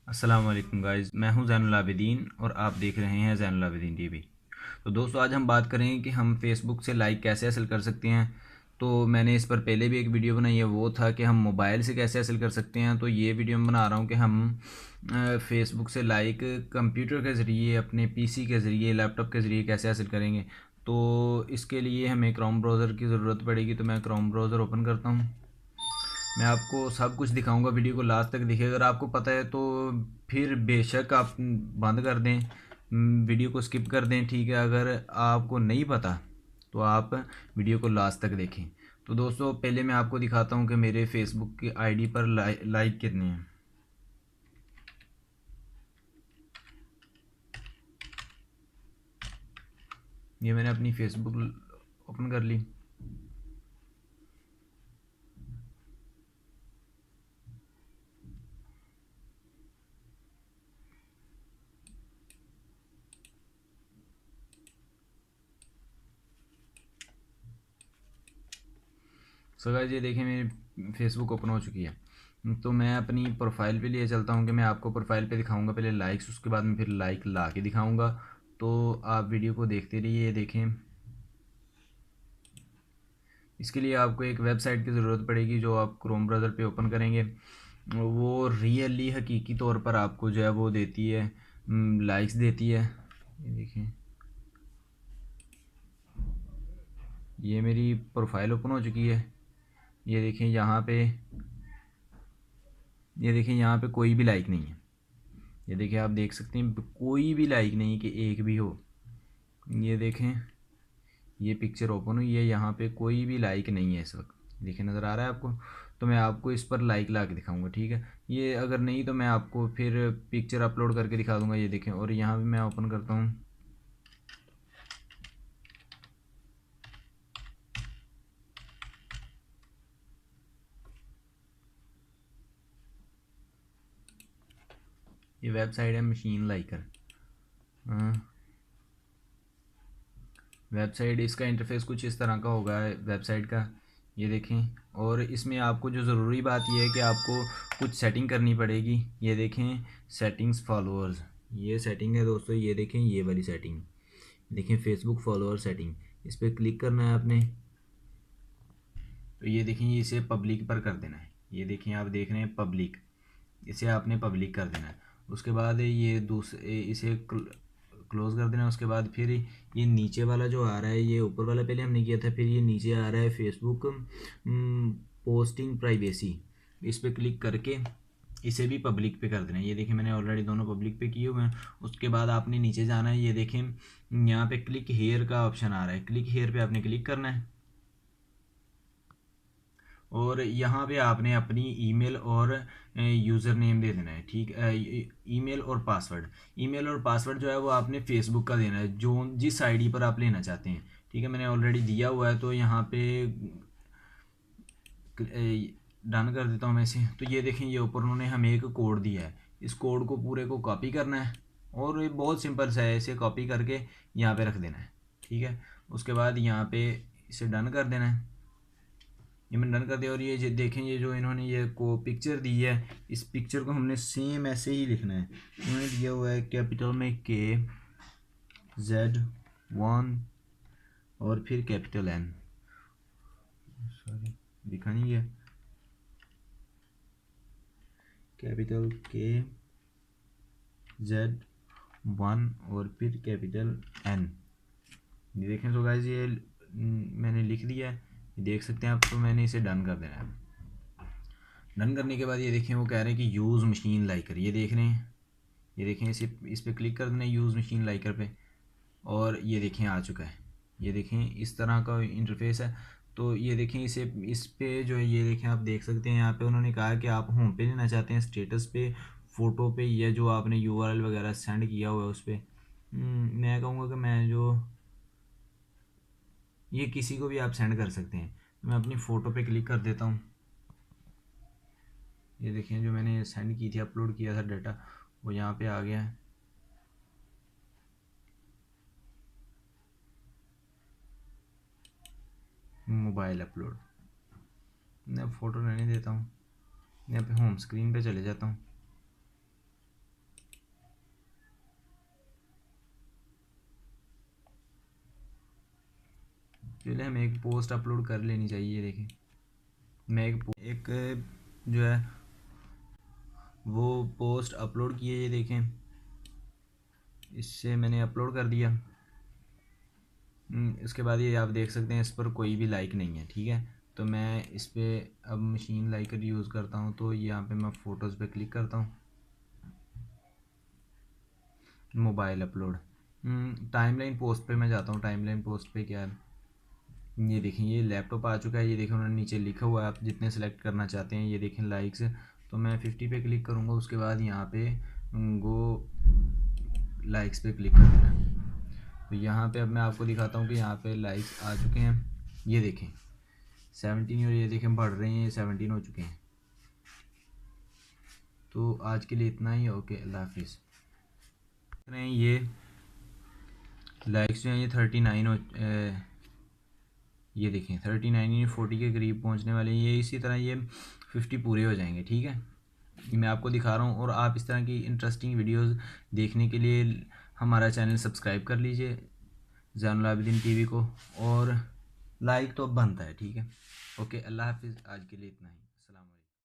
अस्सलाम वालेकुम गाइज़, मैं हूं ज़ैनुल आबिदीन और आप देख रहे हैं ज़ैनुल आबिदीन टीवी। तो दोस्तों, आज हम बात करेंगे कि हम फेसबुक से लाइक कैसे हासिल कर सकते हैं। तो मैंने इस पर पहले भी एक वीडियो बनाई है, वो था कि हम मोबाइल से कैसे हासिल कर सकते हैं। तो ये वीडियो मैं बना रहा हूँ कि हम फेसबुक से लाइक कंप्यूटर के ज़रिए, अपने पीसी के ज़रिए, लैपटॉप के ज़रिए कैसे हासिल करेंगे। तो इसके लिए हमें क्रोम ब्राउज़र की ज़रूरत पड़ेगी। तो मैं क्रोम ब्राउज़र ओपन करता हूँ। मैं आपको सब कुछ दिखाऊंगा, वीडियो को लास्ट तक देखिए। अगर आपको पता है तो फिर बेशक आप बंद कर दें, वीडियो को स्किप कर दें, ठीक है। अगर आपको नहीं पता तो आप वीडियो को लास्ट तक देखें। तो दोस्तों, पहले मैं आपको दिखाता हूं कि मेरे फेसबुक की आईडी पर लाइक कितने हैं। ये मैंने अपनी फेसबुक ओपन कर ली। सो गाइस, ये देखें मेरी फेसबुक ओपन हो चुकी है। तो मैं अपनी प्रोफाइल पे लिए चलता हूँ कि मैं आपको प्रोफाइल पे दिखाऊंगा पहले लाइक्स, उसके बाद में फिर लाइक ला के दिखाऊंगा। तो आप वीडियो को देखते रहिए। ये देखें, इसके लिए आपको एक वेबसाइट की ज़रूरत पड़ेगी जो आप क्रोम ब्राउज़र पे ओपन करेंगे। वो रियली हकीकी तौर पर आपको जो है वो देती है, लाइक्स देती है। ये देखें, ये मेरी प्रोफाइल ओपन हो चुकी है। ये देखें यहाँ पे, ये देखें यहाँ पे कोई भी लाइक नहीं है। ये देखिए, आप देख सकते हैं कोई भी लाइक नहीं कि एक भी हो। ये देखें, ये पिक्चर ओपन हुई है, यहाँ पे कोई भी लाइक नहीं है इस वक्त। देखिए, नज़र आ रहा है आपको। तो मैं आपको इस पर लाइक ला के दिखाऊंगा, ठीक है। ये अगर नहीं तो मैं आपको फिर पिक्चर अपलोड करके दिखा दूंगा। ये देखें, और यहाँ भी मैं ओपन करता हूँ। ये वेबसाइट है मशीन लाइकर। वेबसाइट, इसका इंटरफेस कुछ इस तरह का होगा वेबसाइट का। ये देखें, और इसमें आपको जो ज़रूरी बात यह है कि आपको कुछ सेटिंग करनी पड़ेगी। ये देखें, सेटिंग्स फॉलोअर्स, ये सेटिंग है दोस्तों। ये देखें, ये वाली सेटिंग देखें, फेसबुक फॉलोअर सेटिंग। इस पर क्लिक करना है आपने। तो ये देखें, ये इसे पब्लिक पर कर देना है। ये देखें, आप देख रहे हैं पब्लिक, इसे आपने पब्लिक कर देना है। उसके बाद ये दूसरे, इसे क्लोज़ कर देना है। उसके बाद फिर ये नीचे वाला जो आ रहा है, ये ऊपर वाला पहले हमने किया था, फिर ये नीचे आ रहा है फेसबुक पोस्टिंग प्राइवेसी। इस पर क्लिक करके इसे भी पब्लिक पे कर देना है। ये देखें, मैंने ऑलरेडी दोनों पब्लिक पे किए हुए हैं। उसके बाद आपने नीचे जाना है। ये देखें, यहाँ पे क्लिक हेयर का ऑप्शन आ रहा है, क्लिक हेयर पे आपने क्लिक करना है। और यहाँ पे आपने अपनी ईमेल और यूज़र नेम दे देना है, ठीक। ईमेल और पासवर्ड, ईमेल और पासवर्ड जो है वो आपने फेसबुक का देना है, जो जिस आईडी पर आप लेना चाहते हैं, ठीक है। मैंने ऑलरेडी दिया हुआ है, तो यहाँ पे डन कर देता हूँ मैं इसे। तो ये देखें, ये ऊपर उन्होंने हमें एक कोड दिया है। इस कोड को पूरे को कॉपी करना है, और ये बहुत सिंपल सा है। इसे कॉपी करके यहाँ पे रख देना है, ठीक है। उसके बाद यहाँ पे इसे डन कर देना है। ये मैंने डन कर दिया। और ये देखें, ये जो इन्होंने ये को पिक्चर दी है, इस पिक्चर को हमने सेम ऐसे ही लिखना है। उन्होंने दिया हुआ है कैपिटल में KZ1 और फिर कैपिटल N, सॉरी लिखा नहीं है, कैपिटल KZ1 और फिर कैपिटल N। ये देखें। तो गाइस, ये मैंने लिख दिया है, ये देख सकते हैं आप। तो मैंने इसे डन कर देना है। डन करने के बाद ये देखें, वो कह रहे हैं कि यूज़ मशीन लाइकर, ये देख रहे हैं। ये देखें, इस पर क्लिक कर देना है, यूज़ मशीन लाइकर पे। और ये देखें, आ चुका है। ये देखें, इस तरह का इंटरफेस है। तो ये देखें, इस पे जो है, ये देखें, आप देख सकते हैं यहाँ पे उन्होंने कहा कि आप होम पे लेना चाहते हैं, स्टेटस पे, फ़ोटो पे, या जो आपने यूआरएल वगैरह सेंड किया हुआ है उस पर। मैं कहूँगा कि मैं जो, ये किसी को भी आप सेंड कर सकते हैं। तो मैं अपनी फ़ोटो पे क्लिक कर देता हूँ। ये देखें, जो मैंने सेंड की थी, अपलोड किया था डाटा, वो यहाँ पे आ गया है। मोबाइल अपलोड, मैं फ़ोटो रहने देता हूँ। यहाँ पे होम स्क्रीन पे चले जाता हूँ। पहले हमें एक पोस्ट अपलोड कर लेनी चाहिए। ये देखें, मैं एक जो है वो पोस्ट अपलोड की है। ये देखें, इससे मैंने अपलोड कर दिया। इसके बाद ये आप देख सकते हैं इस पर कोई भी लाइक नहीं है। ठीक है, तो मैं इस पर अब मशीन लाइकर यूज़ करता हूँ। तो यहाँ पे मैं फ़ोटोज़ पे क्लिक करता हूँ, मोबाइल अपलोड, टाइमलाइन पोस्ट पे मैं जाता हूँ। टाइमलाइन पोस्ट पे क्या है, ये देखें ये लैपटॉप आ चुका है। ये देखें उन्होंने नीचे लिखा हुआ है आप जितने सेलेक्ट करना चाहते हैं। ये देखें लाइक्स, तो मैं 50 पे क्लिक करूँगा। उसके बाद यहाँ पे गो लाइक्स पे क्लिक कर देना। तो यहाँ पे अब मैं आपको दिखाता हूँ कि यहाँ पे लाइक्स आ चुके हैं। ये देखें 17, और ये देखें बढ़ रहे हैं, 17 हो चुके हैं। तो आज के लिए इतना ही। ओके, अल्लाह हाफिज़। ये लाइक्स जो हैं ये 39 हो, ये देखें 39 40 के करीब पहुंचने वाले हैं। ये इसी तरह ये 50 पूरे हो जाएंगे। ठीक है, मैं आपको दिखा रहा हूँ। और आप इस तरह की इंटरेस्टिंग वीडियोस देखने के लिए हमारा चैनल सब्सक्राइब कर लीजिए, ज़ैनुल आबिदीन टीवी को। और लाइक तो अब बनता है। ठीक है, ओके, अल्लाह हाफिज़। आज के लिए इतना ही।